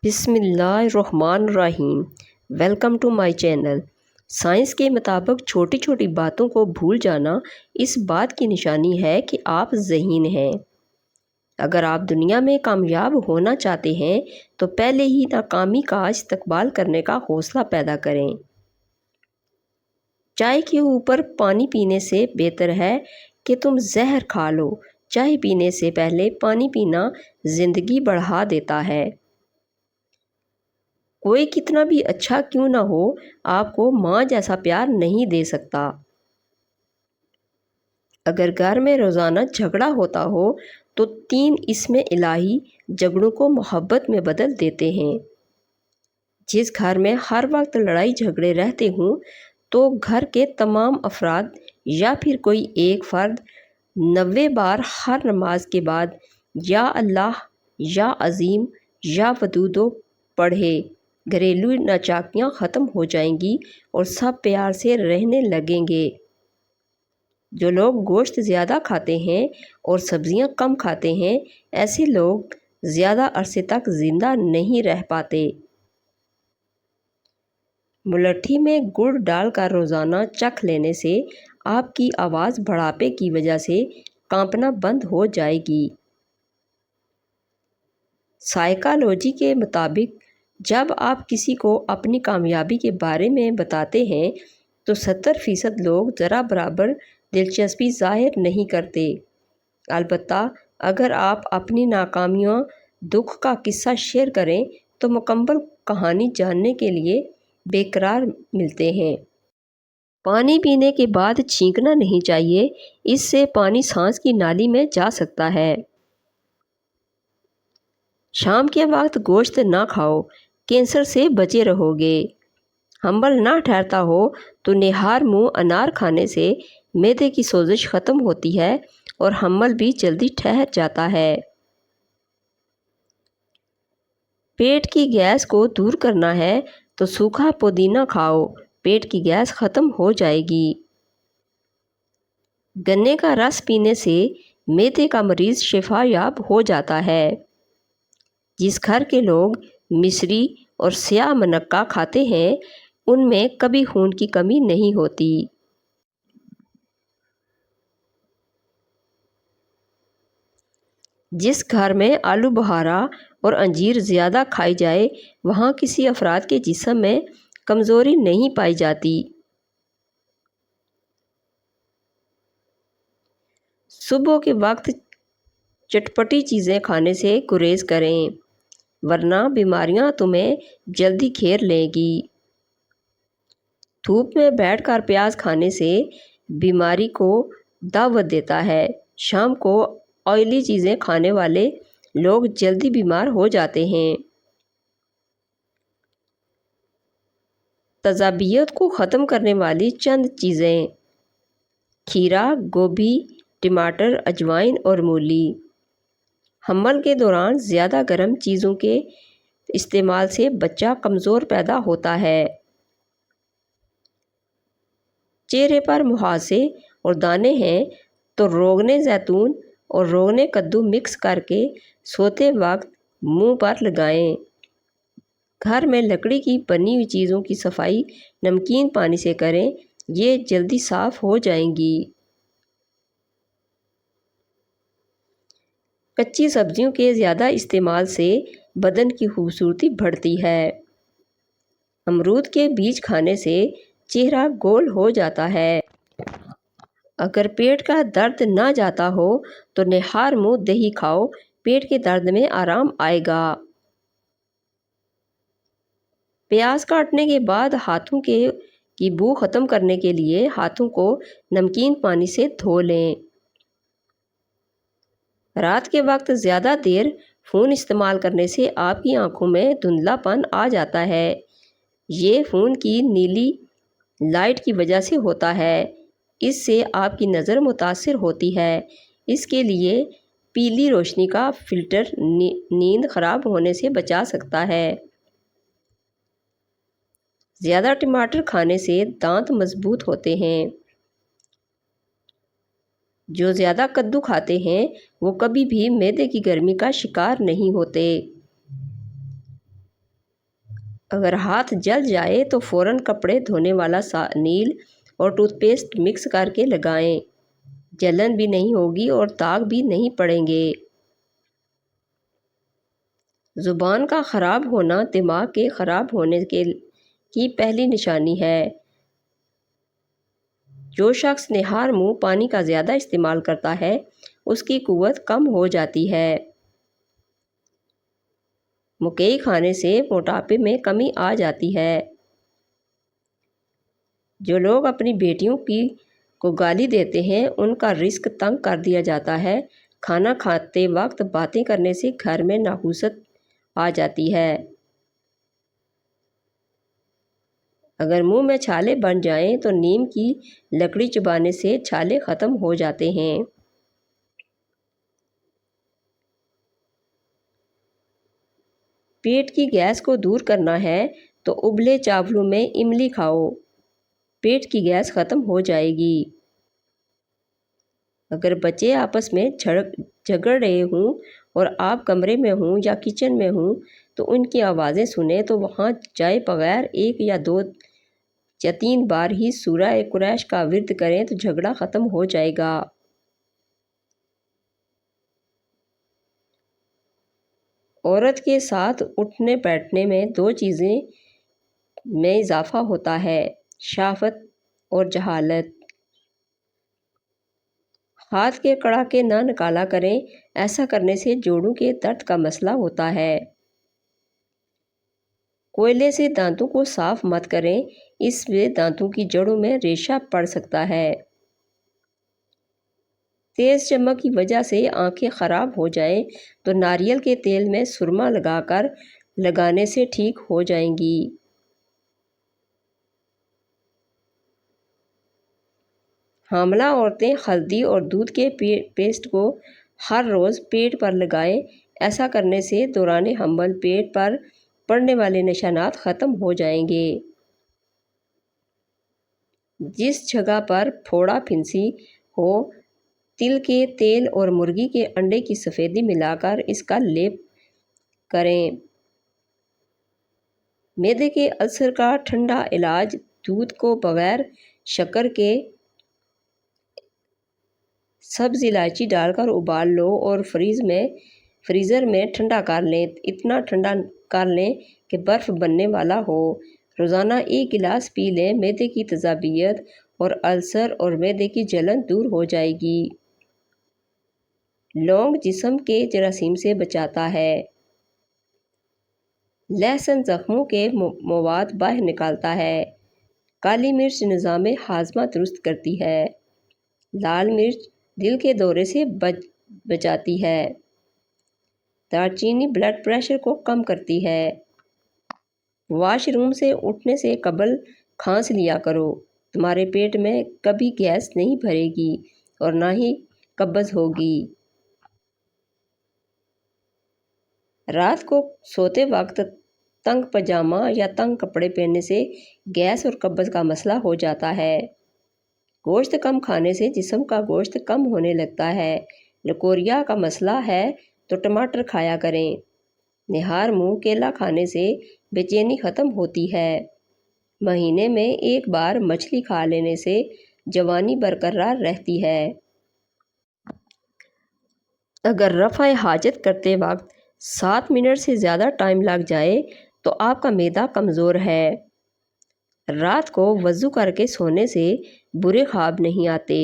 بسم اللہ الرحمن الرحیم۔ Welcome to my channel. Science کے مطابق چھوٹی چھوٹی باتوں کو بھول جانا اس بات کی نشانی ہے کہ آپ ذہین ہیں۔ اگر آپ دنیا میں کامیاب ہونا چاہتے ہیں تو پہلے ہی ناکامی کا استقبال کرنے کا حوصلہ پیدا کریں۔ چائے کے اوپر پانی پینے سے بہتر ہے کہ تم زہر کھا لو۔ چائے پینے سے پہلے پانی پینا زندگی بڑھا دیتا ہے۔ کوئی کتنا بھی اچھا کیوں نہ ہو، آپ کو ماں جیسا پیار نہیں دے سکتا۔ اگر گھر میں روزانہ جھگڑا ہوتا ہو تو 3 اسم الہی جھگڑوں کو محبت میں بدل دیتے ہیں۔ جس گھر میں ہر وقت لڑائی جھگڑے رہتے ہوں تو گھر کے تمام افراد یا پھر کوئی ایک فرد 90 بار ہر نماز کے بعد یا اللہ یا عظیم یا ودودو پڑھے، گھریلو ناچاکیاں ختم ہو جائیں گی اور سب پیار سے رہنے لگیں گے۔ جو لوگ گوشت زیادہ کھاتے ہیں اور سبزیاں کم کھاتے ہیں، ایسے لوگ زیادہ عرصے تک زندہ نہیں رہ پاتے۔ ملٹھی میں گڑ ڈال کر روزانہ چکھ لینے سے آپ کی آواز بڑھاپے کی وجہ سے کانپنا بند ہو جائے گی۔ سائیکالوجی کے مطابق جب آپ کسی کو اپنی کامیابی کے بارے میں بتاتے ہیں تو 70% لوگ ذرا برابر دلچسپی ظاہر نہیں کرتے۔ البتہ اگر آپ اپنی ناکامیوں، دکھ کا قصہ شیئر کریں تو مکمل کہانی جاننے کے لیے بے قرار ملتے ہیں۔ پانی پینے کے بعد چھینکنا نہیں چاہیے، اس سے پانی سانس کی نالی میں جا سکتا ہے۔ شام کے وقت گوشت نہ کھاؤ، کینسر سے بچے رہو گے۔ حمل نہ ٹھہرتا ہو تو نہار منہ انار کھانے سے معدے کی سوزش ختم ہوتی ہے اور حمل بھی جلدی ٹھہر جاتا ہے۔ پیٹ کی گیس کو دور کرنا ہے تو سوکھا پودینہ کھاؤ، پیٹ کی گیس ختم ہو جائے گی۔ گنے کا رس پینے سے معدے کا مریض شفا یاب ہو جاتا ہے۔ جس گھر کے لوگ مصری اور سیاہ منقہ کھاتے ہیں ان میں کبھی خون کی کمی نہیں ہوتی۔ جس گھر میں آلو بخارا اور انجیر زیادہ کھائی جائے وہاں کسی افراد کے جسم میں کمزوری نہیں پائی جاتی۔ صبح کے وقت چٹپٹی چیزیں کھانے سے گریز کریں ورنہ بیماریاں تمہیں جلدی گھیر لیں گی۔ دھوپ میں بیٹھ کر پیاز کھانے سے بیماری کو دعوت دیتا ہے۔ شام کو آئلی چیزیں کھانے والے لوگ جلدی بیمار ہو جاتے ہیں۔ تیزابیت کو ختم کرنے والی چند چیزیں: کھیرا، گوبھی، ٹماٹر، اجوائن اور مولی۔ حمل کے دوران زیادہ گرم چیزوں کے استعمال سے بچہ کمزور پیدا ہوتا ہے۔ چہرے پر مہاسے اور دانے ہیں تو روغن زیتون اور روغن کدو مکس کرکے سوتے وقت منہ پر لگائیں۔ گھر میں لکڑی کی بنی ہوئی چیزوں کی صفائی نمکین پانی سے کریں، یہ جلدی صاف ہو جائیں گی۔ کچی سبزیوں کے زیادہ استعمال سے بدن کی خوبصورتی بڑھتی ہے۔ امرود کے بیج کھانے سے چہرہ گول ہو جاتا ہے۔ اگر پیٹ کا درد نہ جاتا ہو تو نہار منہ دہی کھاؤ، پیٹ کے درد میں آرام آئے گا۔ پیاز کاٹنے کے بعد ہاتھوں کی بو ختم کرنے کے لیے ہاتھوں کو نمکین پانی سے دھو لیں۔ رات کے وقت زیادہ دیر فون استعمال کرنے سے آپ کی آنکھوں میں دھندلا پن آ جاتا ہے۔ یہ فون کی نیلی لائٹ کی وجہ سے ہوتا ہے، اس سے آپ کی نظر متاثر ہوتی ہے۔ اس کے لیے پیلی روشنی کا فلٹر نیند خراب ہونے سے بچا سکتا ہے۔ زیادہ ٹماٹر کھانے سے دانت مضبوط ہوتے ہیں۔ جو زیادہ کدو کھاتے ہیں وہ کبھی بھی معدے کی گرمی کا شکار نہیں ہوتے۔ اگر ہاتھ جل جائے تو فوراً کپڑے دھونے والا نیل اور ٹوتھ پیسٹ مکس کر کے لگائیں، جلن بھی نہیں ہوگی اور داغ بھی نہیں پڑیں گے۔ زبان کا خراب ہونا دماغ کے خراب ہونے کی پہلی نشانی ہے۔ جو شخص نہار منہ پانی کا زیادہ استعمال کرتا ہے اس کی قوت کم ہو جاتی ہے۔ مکئی کھانے سے موٹاپے میں کمی آ جاتی ہے۔ جو لوگ اپنی بیٹیوں کو گالی دیتے ہیں ان کا رزق تنگ کر دیا جاتا ہے۔ کھانا کھاتے وقت باتیں کرنے سے گھر میں نحوست آ جاتی ہے۔ اگر منہ میں چھالے بن جائیں تو نیم کی لکڑی چبانے سے چھالے ختم ہو جاتے ہیں۔ پیٹ کی گیس کو دور کرنا ہے تو ابلے چاولوں میں املی کھاؤ، پیٹ کی گیس ختم ہو جائے گی۔ اگر بچے آپس میں جھگڑ رہے ہوں اور آپ کمرے میں ہوں یا کچن میں ہوں تو ان کی آوازیں سنیں تو وہاں جائے بغیر 1 یا 2 یا 3 بار ہی سورہ قریش کا ورد کریں تو جھگڑا ختم ہو جائے گا۔ عورت کے ساتھ اٹھنے بیٹھنے میں 2 چیزیں میں اضافہ ہوتا ہے، شہوت اور جہالت۔ ہاتھ کے کڑاکے نہ نکالا کریں، ایسا کرنے سے جوڑوں کے درد کا مسئلہ ہوتا ہے۔ کوئلے سے دانتوں کو صاف مت کریں، اس سے دانتوں کی جڑوں میں ریشہ پڑ سکتا ہے۔ تیز چمک کی وجہ سے آنکھیں خراب ہو جائیں تو ناریل کے تیل میں سرما لگانے سے ٹھیک ہو جائیں گی۔ حاملہ عورتیں ہلدی اور دودھ کے پیسٹ کو ہر روز پیٹ پر لگائیں، ایسا کرنے سے دوران حمل پیٹ پر پڑنے والے نشانات ختم ہو جائیں گے۔ جس جگہ پر پھوڑا پھنسی ہو تل کے تیل اور مرغی کے انڈے کی سفیدی ملا کر اس کا لیپ کریں۔ معدے کے السر کا ٹھنڈا علاج، دودھ کو بغیر شکر کے سبز الائچی ڈال کر ابال لو اور فریزر میں ٹھنڈا کر لیں، اتنا ٹھنڈا کر لیں کہ برف بننے والا ہو۔ روزانہ 1 گلاس پی لیں، معدے کی تیزابیت اور السر اور معدے کی جلن دور ہو جائے گی۔ لونگ جسم کے جراثیم سے بچاتا ہے۔ لہسن زخموں کے مواد باہر نکالتا ہے۔ کالی مرچ نظام ہاضمہ درست کرتی ہے۔ لال مرچ دل کے دورے سے بچاتی ہے۔ دار چینی بلڈ پریشر کو کم کرتی ہے۔ واش روم سے اٹھنے سے قبل کھانس لیا کرو، تمہارے پیٹ میں کبھی گیس نہیں بھرے گی اور نہ ہی قبض ہوگی۔ رات کو سوتے وقت تنگ پاجامہ یا تنگ کپڑے پہننے سے گیس اور قبض کا مسئلہ ہو جاتا ہے۔ گوشت کم کھانے سے جسم کا گوشت کم ہونے لگتا ہے۔ لکوریا کا مسئلہ ہے تو ٹماٹر کھایا کریں۔ نہار منہ کیلا کھانے سے بے چینی ختم ہوتی ہے۔ مہینے میں 1 بار مچھلی کھا لینے سے جوانی برقرار رہتی ہے۔ اگر رفع حاجت کرتے وقت 7 منٹ سے زیادہ ٹائم لگ جائے تو آپ کا معدہ کمزور ہے۔ رات کو وضو کر کے سونے سے برے خواب نہیں آتے۔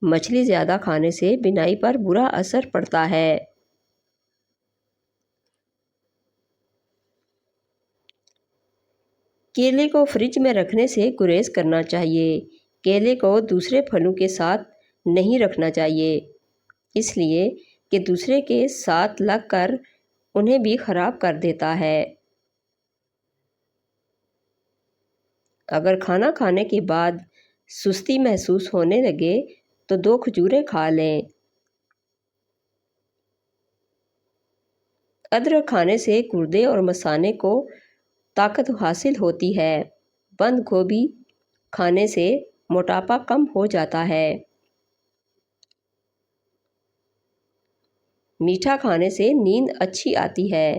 مچھلی زیادہ کھانے سے بینائی پر برا اثر پڑتا ہے۔ کیلے کو فریج میں رکھنے سے گریز کرنا چاہیے۔ کیلے کو دوسرے پھلوں کے ساتھ نہیں رکھنا چاہیے، اس لیے کہ دوسرے کے ساتھ لگ کر انہیں بھی خراب کر دیتا ہے۔ اگر کھانا کھانے کے بعد سستی محسوس ہونے لگے تو 2 کھجوریں کھا لیں۔ ادرک کھانے سے گردے اور مثانے کو طاقت حاصل ہوتی ہے۔ بند گوبھی کھانے سے موٹاپا کم ہو جاتا ہے۔ میٹھا کھانے سے نیند اچھی آتی ہے۔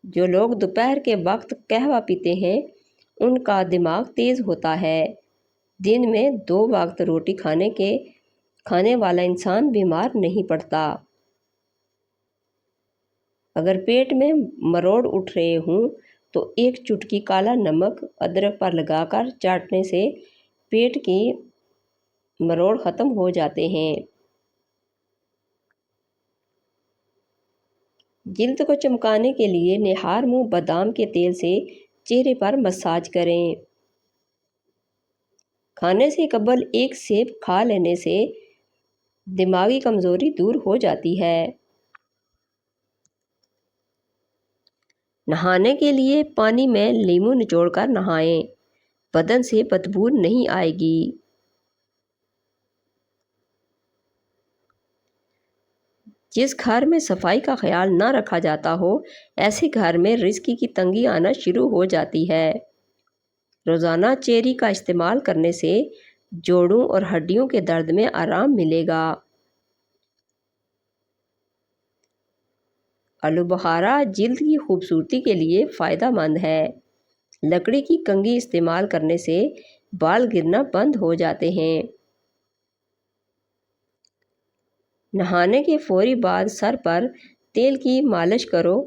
جو لوگ دوپہر کے وقت قہوہ پیتے ہیں ان کا دماغ تیز ہوتا ہے۔ دن میں 2 وقت روٹی کھانے والا انسان بیمار نہیں پڑتا۔ اگر پیٹ میں مروڑ اٹھ رہے ہوں تو ایک چٹکی کالا نمک ادرک پر لگا کر چاٹنے سے پیٹ کی مروڑ ختم ہو جاتے ہیں۔ جلد کو چمکانے کے لیے نہار منہ بادام کے تیل سے چہرے پر مساج کریں۔ کھانے سے قبل 1 سیب کھا لینے سے دماغی کمزوری دور ہو جاتی ہے۔ نہانے کے لیے پانی میں لیموں نچوڑ کر نہائیں، بدن سے بدبو نہیں آئے گی۔ جس گھر میں صفائی کا خیال نہ رکھا جاتا ہو ایسے گھر میں رزق کی تنگی آنا شروع ہو جاتی ہے۔ روزانہ چیری کا استعمال کرنے سے جوڑوں اور ہڈیوں کے درد میں آرام ملے گا۔ آلو بخارا جلد کی خوبصورتی کے لیے فائدہ مند ہے۔ لکڑی کی کنگھی استعمال کرنے سے بال گرنا بند ہو جاتے ہیں۔ نہانے کے فوری بعد سر پر تیل کی مالش کرو،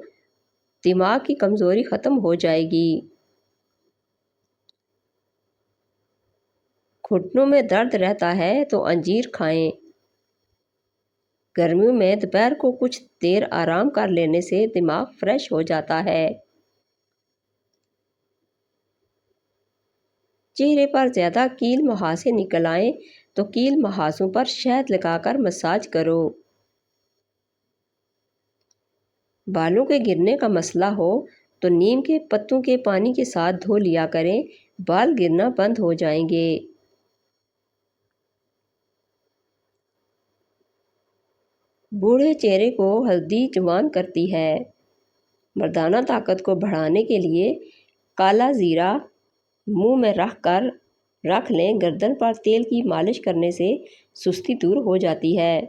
دماغ کی کمزوری ختم ہو جائے گی۔ گھٹنوں میں درد رہتا ہے تو انجیر کھائیں۔ گرمیوں میں دوپہر کو کچھ دیر آرام کر لینے سے دماغ فریش ہو جاتا ہے۔ چہرے پر زیادہ کیل مہاسے نکل آئیں تو کیل مہاسوں پر شہد لگا کر مساج کرو۔ بالوں کے گرنے کا مسئلہ ہو تو نیم کے پتوں کے پانی کے ساتھ دھو لیا کریں، بال گرنا بند ہو جائیں گے۔ بوڑھے چہرے کو ہلدی جوان کرتی ہے۔ مردانہ طاقت کو بڑھانے کے لیے کالا زیرہ منہ میں رکھ لیں، گردن پر تیل کی مالش کرنے سے سستی دور ہو جاتی ہے۔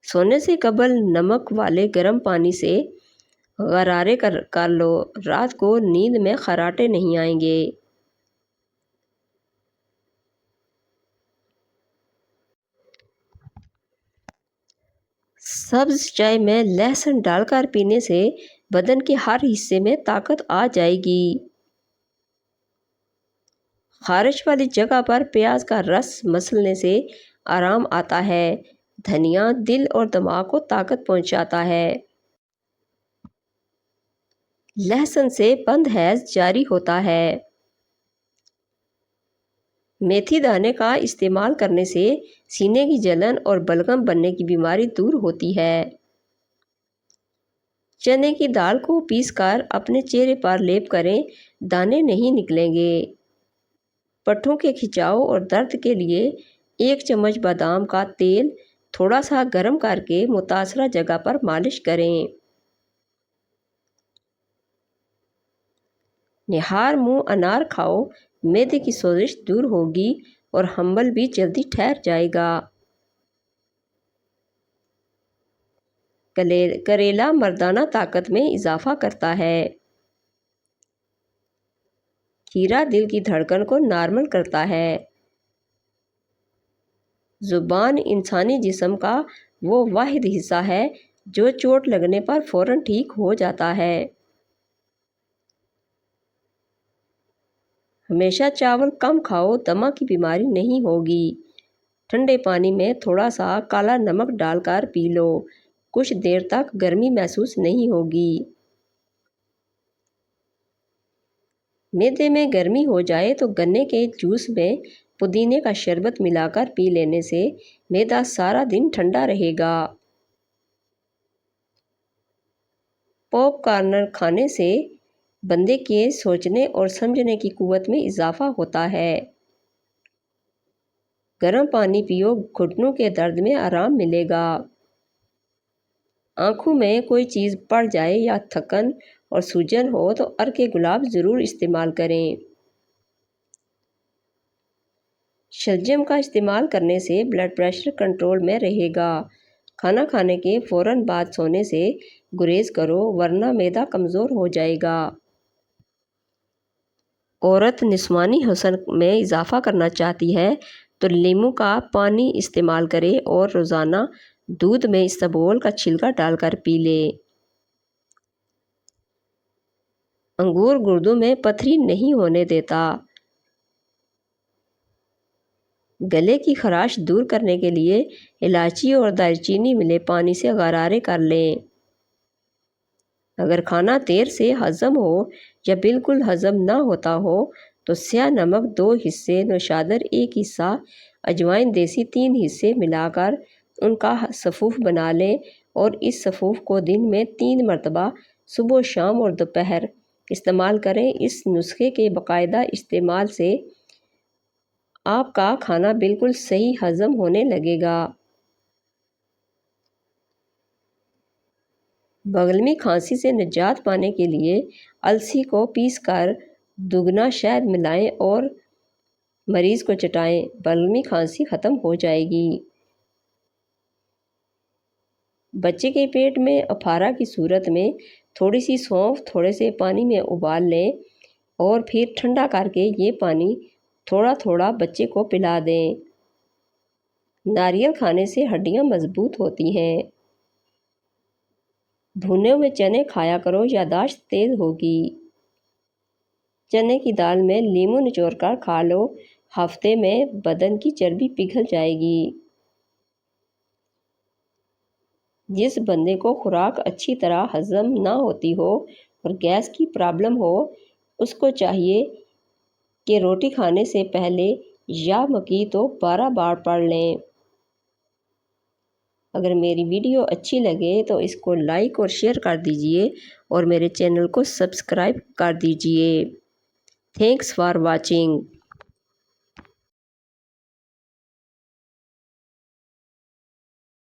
سونے سے قبل نمک والے گرم پانی سے غرارے کر لو، رات کو نیند میں خراٹے نہیں آئیں گے۔ سبز چائے میں لہسن ڈال کر پینے سے بدن کے ہر حصے میں طاقت آ جائے گی۔ خارش والی جگہ پر پیاز کا رس مسلنے سے آرام آتا ہے۔ دھنیا دل اور دماغ کو طاقت پہنچاتا ہے۔ لہسن سے بند حیض جاری ہوتا ہے۔ میتھی دانے کا استعمال کرنے سے سینے کی جلن اور بلغم بننے کی بیماری دور ہوتی ہے۔ چنے کی دال کو پیس کر اپنے چہرے پر لیپ کریں، دانے نہیں نکلیں گے۔ پٹھوں کے کھچاؤ اور درد کے لیے 1 چمچ بادام کا تیل تھوڑا سا گرم کر کے متاثرہ جگہ پر مالش کریں۔ نہار منہ انار کھاؤ، معدے کی سوزش دور ہوگی اور حمل بھی جلدی ٹھہر جائے گا۔ کریلا مردانہ طاقت میں اضافہ کرتا ہے۔ کھیرا دل کی دھڑکن کو نارمل کرتا ہے۔ زبان انسانی جسم کا وہ واحد حصہ ہے جو چوٹ لگنے پر فوراً ٹھیک ہو جاتا ہے۔ ہمیشہ چاول کم کھاؤ، دمہ کی بیماری نہیں ہوگی۔ ٹھنڈے پانی میں تھوڑا سا کالا نمک ڈال کر پی لو، کچھ دیر تک گرمی محسوس نہیں ہوگی۔ معدے میں گرمی ہو جائے تو گنے کے جوس میں پودینے کا شربت ملا کر پی لینے سے معدہ سارا دن ٹھنڈا رہے گا۔ پاپ کارن کھانے سے بندے کے سوچنے اور سمجھنے کی قوت میں اضافہ ہوتا ہے۔ گرم پانی پیو، گھٹنوں کے درد میں آرام ملے گا۔ آنکھوں میں کوئی چیز پڑ جائے یا تھکن اور سوجن ہو تو عرق گلاب ضرور استعمال کریں۔ شلجم کا استعمال کرنے سے بلڈ پریشر کنٹرول میں رہے گا۔ کھانا کھانے کے فوراً بعد سونے سے گریز کرو ورنہ معدہ کمزور ہو جائے گا۔ عورت نسوانی حسن میں اضافہ کرنا چاہتی ہے تو لیموں کا پانی استعمال کرے اور روزانہ دودھ میں اسبگول کا چھلکا ڈال کر پی لے۔ انگور گردوں میں پتھری نہیں ہونے دیتا۔ گلے کی خراش دور کرنے کے لیے الائچی اور دار چینی ملے پانی سے غرارے کر لیں۔ اگر کھانا دیر سے ہضم ہو یا بالکل ہضم نہ ہوتا ہو تو سیاہ نمک 2 حصے، نوشادر 1 حصہ، اجوائن دیسی 3 حصے ملا کر ان کا سفوف بنا لیں اور اس سفوف کو دن میں 3 مرتبہ صبح و شام اور دوپہر استعمال کریں۔ اس نسخے کے باقاعدہ استعمال سے آپ کا کھانا بالکل صحیح ہضم ہونے لگے گا۔ بلغمی کھانسی سے نجات پانے کے لیے السی کو پیس کر دگنا شہد ملائیں اور مریض کو چٹائیں، بلغمی کھانسی ختم ہو جائے گی۔ بچے کے پیٹ میں اپھارا کی صورت میں تھوڑی سی سونف تھوڑے سے پانی میں ابال لیں اور پھر ٹھنڈا کر کے یہ پانی تھوڑا تھوڑا بچے کو پلا دیں۔ ناریل کھانے سے ہڈیاں مضبوط ہوتی ہیں۔ بھنے ہوئے چنے کھایا کرو، یادداشت تیز ہوگی۔ چنے کی دال میں لیموں نچوڑ کر کھا لو، ہفتے میں بدن کی چربی پگھل جائے گی۔ جس بندے کو خوراک اچھی طرح ہضم نہ ہوتی ہو اور گیس کی پرابلم ہو، اس کو چاہیے کہ روٹی کھانے سے پہلے یا مکی تو 12 بار پڑھ لیں۔ اگر میری ویڈیو اچھی لگے تو اس کو لائک اور شیئر کر دیجئے اور میرے چینل کو سبسکرائب کر دیجئے۔ Thanks for watching.